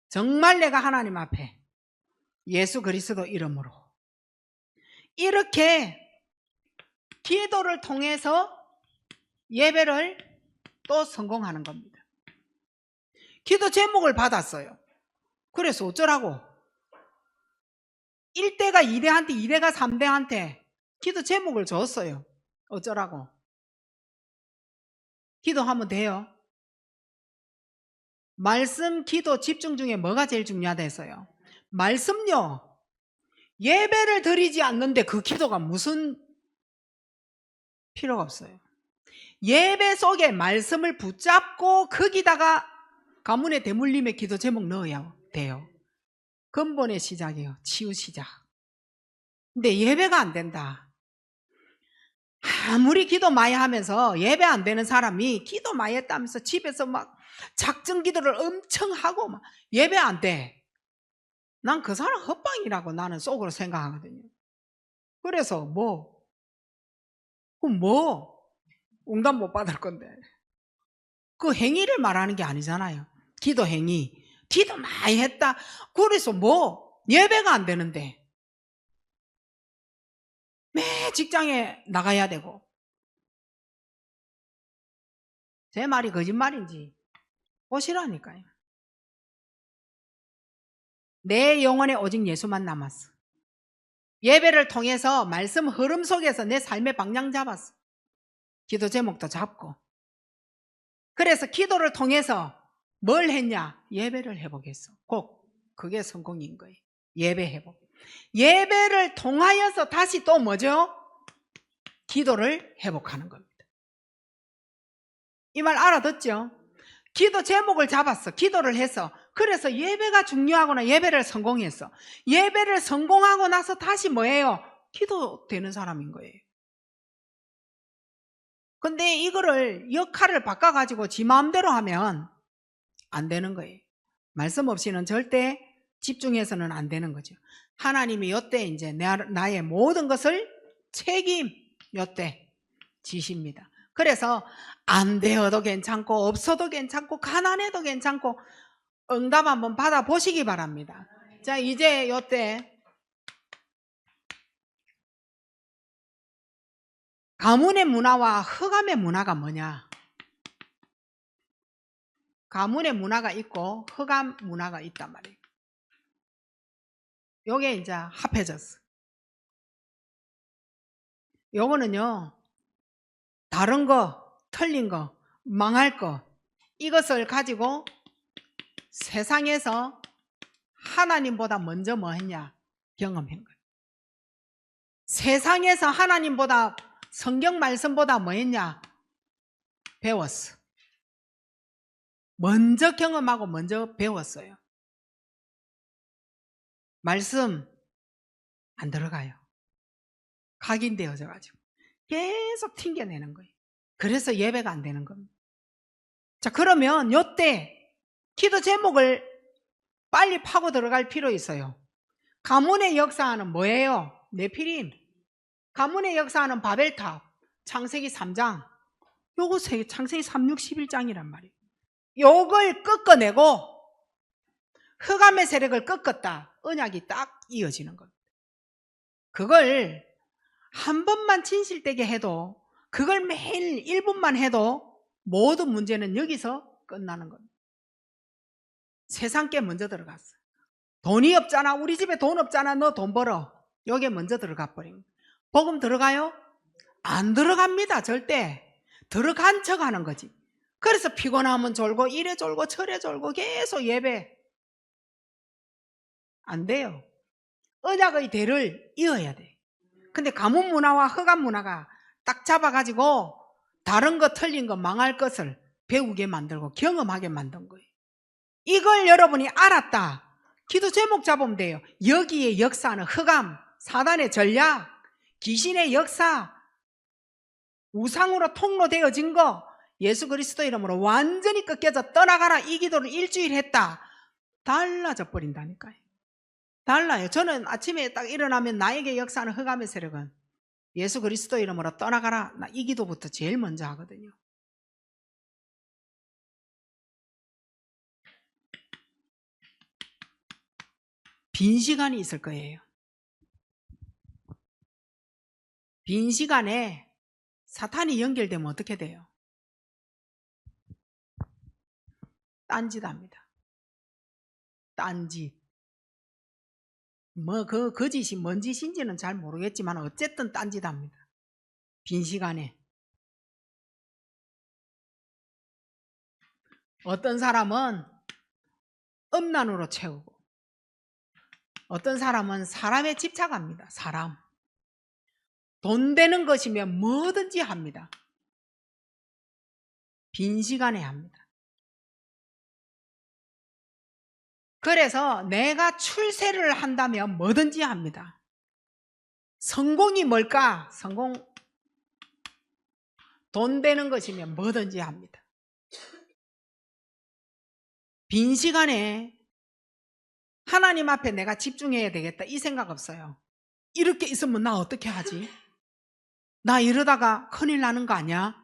정말 내가 하나님 앞에 예수 그리스도 이름으로 이렇게 기도를 통해서 예배를 또 성공하는 겁니다. 기도 제목을 받았어요. 그래서 어쩌라고? 1대가 2대한테, 2대가 3대한테 기도 제목을 줬어요. 어쩌라고? 기도하면 돼요. 말씀, 기도, 집중 중에 뭐가 제일 중요하다 했어요? 말씀요. 예배를 드리지 않는데 그 기도가 무슨 필요가 없어요. 예배 속에 말씀을 붙잡고 거기다가 가문의 대물림의 기도 제목 넣어야 돼요. 근본의 시작이에요. 치유 시작. 근데 예배가 안 된다. 아무리 기도 많이 하면서 예배 안 되는 사람이 기도 많이 했다면서 집에서 막 작정 기도를 엄청 하고 막 예배 안 돼. 난 그 사람 헛방이라고 나는 속으로 생각하거든요. 그래서 응답 못 받을 건데. 그 행위를 말하는 게 아니잖아요. 기도 행위. 기도 많이 했다. 그래서 예배가 안 되는데. 매 직장에 나가야 되고. 제 말이 거짓말인지 보시라니까요. 내 영혼에 오직 예수만 남았어. 예배를 통해서 말씀 흐름 속에서 내 삶의 방향 잡았어. 기도 제목도 잡고. 그래서 기도를 통해서 뭘 했냐? 예배를 회복했어. 꼭 그게 성공인 거예요. 예배 회복. 예배를 통하여서 다시 또 뭐죠? 기도를 회복하는 겁니다. 이 말 알아듣죠? 기도 제목을 잡았어. 기도를 해서. 그래서 예배가 중요하구나. 예배를 성공했어. 예배를 성공하고 나서 다시 뭐예요? 기도되는 사람인 거예요. 근데 이거를 역할을 바꿔가지고 지 마음대로 하면 안 되는 거예요. 말씀 없이는 절대 집중해서는 안 되는 거죠. 하나님이 요때 이제 나의 모든 것을 책임 요때 지십니다. 그래서 안 되어도 괜찮고 없어도 괜찮고 가난해도 괜찮고 응답 한번 받아보시기 바랍니다. 자, 이제 요때 가문의 문화와 흑암의 문화가 뭐냐? 가문의 문화가 있고 흑암 문화가 있단 말이에요. 요게 이제 합해졌어. 요거는요, 다른 거, 틀린 거, 망할 거, 이것을 가지고 세상에서 하나님보다 먼저 뭐 했냐? 경험한 거예요. 세상에서 하나님보다 성경 말씀보다 뭐 했냐? 배웠어. 먼저 경험하고 먼저 배웠어요. 말씀 안 들어가요. 각인되어져 가지고 계속 튕겨내는 거예요. 그래서 예배가 안 되는 겁니다. 자, 그러면 요때 기도 제목을 빨리 파고 들어갈 필요 있어요. 가문의 역사는 뭐예요? 네피림. 가문의 역사는 바벨탑. 창세기 3장. 요거 창세기 3, 6, 11장이란 말이에요. 요걸 꺾어내고 흑암의 세력을 꺾었다. 언약이 딱 이어지는 겁니다. 그걸 한 번만 진실되게 해도, 그걸 매일 1분만 해도 모든 문제는 여기서 끝나는 겁니다. 세상께 먼저 들어갔어. 돈이 없잖아. 우리 집에 돈 없잖아. 너 돈 벌어. 여기에 먼저 들어가 버린 거예요. 복음 들어가요? 안 들어갑니다. 절대. 들어간 척 하는 거지. 그래서 피곤하면 졸고 이래 졸고 저래 졸고 계속 예배 안 돼요. 언약의 대를 이어야 돼. 근데 가문 문화와 흑암 문화가 딱 잡아가지고 다른 거 틀린 거 망할 것을 배우게 만들고 경험하게 만든 거예요. 이걸 여러분이 알았다. 기도 제목 잡으면 돼요. 여기에 역사하는 흑암, 사단의 전략, 귀신의 역사, 우상으로 통로되어진 거 예수 그리스도 이름으로 완전히 꺾여져 떠나가라. 이 기도를 일주일 했다. 달라져 버린다니까요. 달라요. 저는 아침에 딱 일어나면 나에게 역사하는 흑암의 세력은 예수 그리스도 이름으로 떠나가라. 나 이 기도부터 제일 먼저 하거든요. 빈 시간이 있을 거예요. 빈 시간에 사탄이 연결되면 어떻게 돼요? 딴짓합니다. 딴짓. 그 짓이 뭔 짓인지는 잘 모르겠지만 어쨌든 딴짓합니다. 빈 시간에. 어떤 사람은 음란으로 채우고 어떤 사람은 사람에 집착합니다. 사람. 돈 되는 것이면 뭐든지 합니다. 빈 시간에 합니다. 그래서 내가 출세를 한다면 뭐든지 합니다. 성공이 뭘까? 성공. 돈 되는 것이면 뭐든지 합니다. 빈 시간에 하나님 앞에 내가 집중해야 되겠다 이 생각 없어요. 이렇게 있으면 나 어떻게 하지? 나 이러다가 큰일 나는 거 아니야?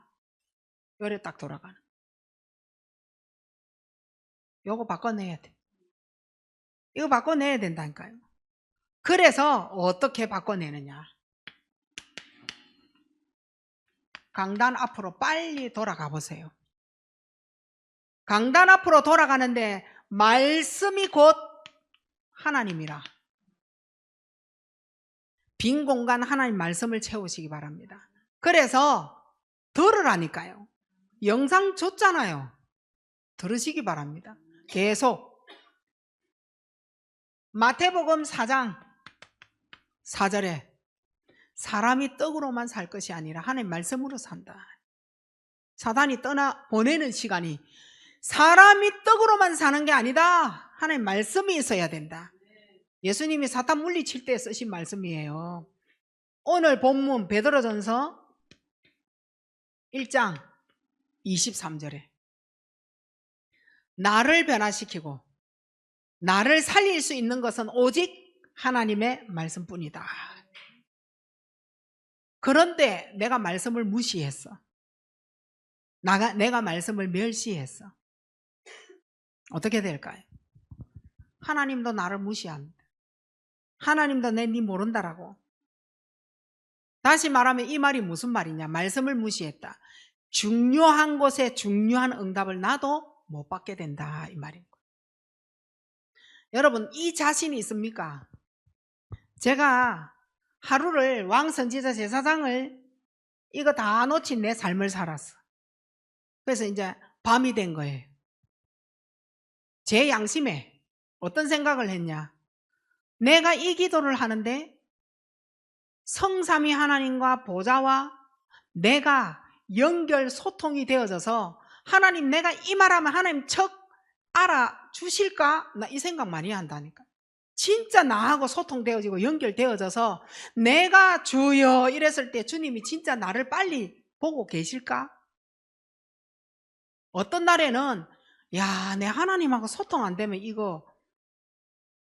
요래 딱 돌아가는. 요거 바꿔내야 돼. 이거 바꿔내야 된다니까요. 그래서 어떻게 바꿔내느냐? 강단 앞으로 빨리 돌아가 보세요. 강단 앞으로 돌아가는데 말씀이 곧 하나님이라. 빈 공간 하나님 말씀을 채우시기 바랍니다. 그래서 들으라니까요. 영상 줬잖아요. 들으시기 바랍니다. 계속. 마태복음 4장 4절에 사람이 떡으로만 살 것이 아니라 하나님 말씀으로 산다. 사단이 떠나 보내는 시간이 사람이 떡으로만 사는 게 아니다. 하나님 말씀이 있어야 된다. 예수님이 사탄 물리칠 때 쓰신 말씀이에요. 오늘 본문 베드로전서 1장 23절에 나를 변화시키고 나를 살릴 수 있는 것은 오직 하나님의 말씀뿐이다. 그런데 내가 말씀을 무시했어. 내가 말씀을 멸시했어. 어떻게 될까요? 하나님도 나를 무시합니다. 하나님도 네 모른다라고. 다시 말하면 이 말이 무슨 말이냐? 말씀을 무시했다. 중요한 곳에 중요한 응답을 나도 못 받게 된다 이 말인 거예요. 여러분 이 자신이 있습니까? 제가 하루를 왕선지자 제사장을 이거 다 놓친 내 삶을 살았어. 그래서 이제 밤이 된 거예요. 제 양심에 어떤 생각을 했냐? 내가 이 기도를 하는데 성삼위 하나님과 보좌와 내가 연결 소통이 되어져서 하나님 내가 이 말하면 하나님 척 알아주실까? 나 이 생각 많이 한다니까. 진짜 나하고 소통되어지고 연결되어져서 내가 주여 이랬을 때 주님이 진짜 나를 빨리 보고 계실까? 어떤 날에는 야, 내 하나님하고 소통 안 되면 이거.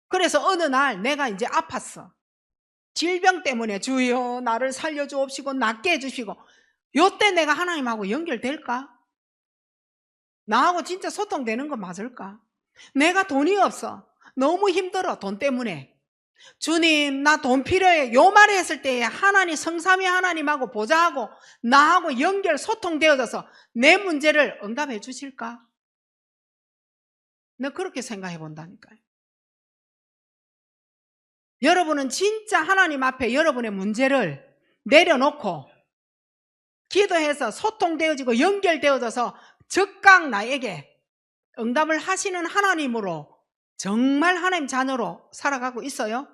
그래서 어느 날 내가 이제 아팠어. 질병 때문에 주여 나를 살려주옵시고 낫게 해주시고. 요때 내가 하나님하고 연결될까? 나하고 진짜 소통되는 거 맞을까? 내가 돈이 없어. 너무 힘들어 돈 때문에. 주님 나 돈 필요해. 요 말을 했을 때 하나님 성삼위 하나님하고 보좌하고 나하고 연결 소통되어져서 내 문제를 응답해 주실까? 내가 그렇게 생각해 본다니까요. 여러분은 진짜 하나님 앞에 여러분의 문제를 내려놓고 기도해서 소통되어지고 연결되어져서 즉각 나에게 응답을 하시는 하나님으로 정말 하나님 자녀로 살아가고 있어요?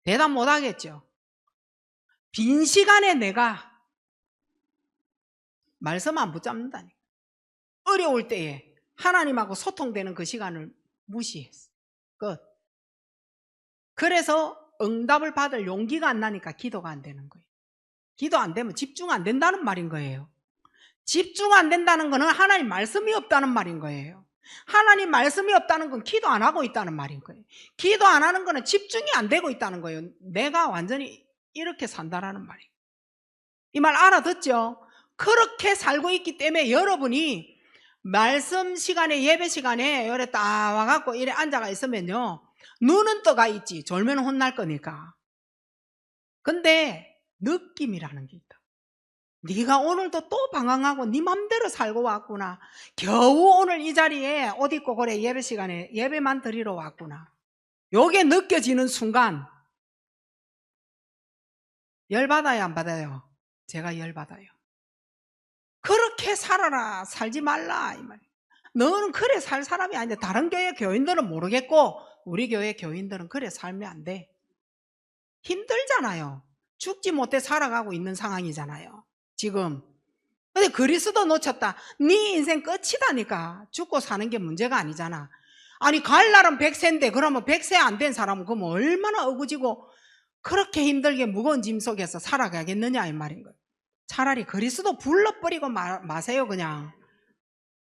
대답 못 하겠죠. 빈 시간에 내가 말씀 안 붙잡는다니까. 어려울 때에 하나님하고 소통되는 그 시간을 무시했어. 끝. 그래서 응답을 받을 용기가 안 나니까 기도가 안 되는 거예요. 기도 안 되면 집중 안 된다는 말인 거예요. 집중 안 된다는 거는 하나님 말씀이 없다는 말인 거예요. 하나님 말씀이 없다는 건 기도 안 하고 있다는 말인 거예요. 기도 안 하는 거는 집중이 안 되고 있다는 거예요. 내가 완전히 이렇게 산다라는 말이에요. 이 말 알아듣죠? 그렇게 살고 있기 때문에 여러분이 말씀 시간에, 예배 시간에 이래 딱 와갖고 이래 앉아가 있으면요, 눈은 떠가 있지 졸면 혼날 거니까. 근데 느낌이라는 게 있다. 네가 오늘도 또 방황하고 네 맘대로 살고 왔구나. 겨우 오늘 이 자리에 옷 입고 그래 예배 시간에 예배만 드리러 왔구나. 요게 느껴지는 순간 열받아요, 안 받아요? 제가 열받아요. 그렇게 살아라, 살지 말라 이 말이에요. 너는 그래 살 사람이 아닌데. 다른 교회 교인들은 모르겠고 우리 교회 교인들은 그래 살면 안 돼. 힘들잖아요. 죽지 못해 살아가고 있는 상황이잖아요 지금. 근데 그리스도 놓쳤다, 네 인생 끝이다니까. 죽고 사는 게 문제가 아니잖아. 아니 갈 날은 100세인데 그러면 100세 안 된 사람은 그럼 얼마나 억울지고 그렇게 힘들게 무거운 짐 속에서 살아가겠느냐 이 말인 거예요. 차라리 그리스도 불러버리고 마세요. 그냥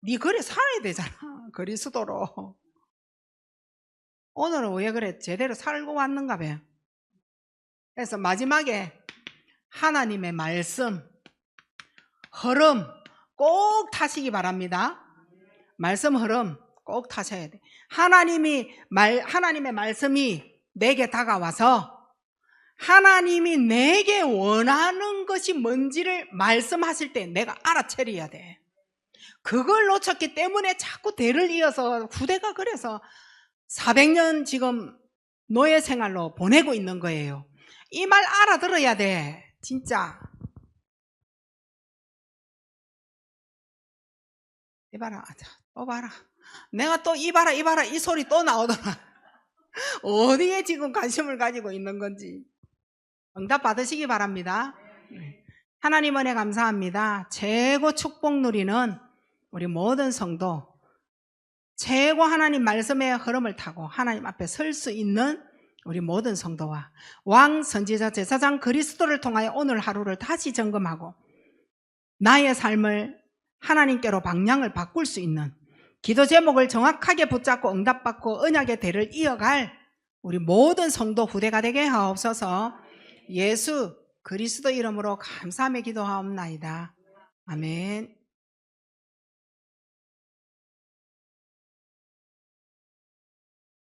네 그래 살아야 되잖아 그리스도로. 오늘은 왜 그래 제대로 살고 왔는가 봐. 그래서 마지막에 하나님의 말씀 흐름 꼭 타시기 바랍니다. 말씀 흐름 꼭 타셔야 돼. 하나님의 말씀이 내게 다가와서 하나님이 내게 원하는 것이 뭔지를 말씀하실 때 내가 알아차려야 돼. 그걸 놓쳤기 때문에 자꾸 대를 이어서 후대가 그래서 400년 지금 노예 생활로 보내고 있는 거예요. 이 말 알아들어야 돼 진짜. 이봐라, 또 봐라. 내가 또 이봐라 이 소리 또 나오더라. 어디에 지금 관심을 가지고 있는 건지. 응답 받으시기 바랍니다. 하나님 은혜 감사합니다. 최고 축복 누리는 우리 모든 성도, 최고 하나님 말씀의 흐름을 타고 하나님 앞에 설 수 있는 우리 모든 성도와 왕 선지자 제사장 그리스도를 통하여 오늘 하루를 다시 점검하고 나의 삶을 하나님께로 방향을 바꿀 수 있는, 기도 제목을 정확하게 붙잡고 응답받고 언약의 대를 이어갈 우리 모든 성도 후대가 되게 하옵소서. 예수 그리스도 이름으로 감사하며 기도하옵나이다. 아멘.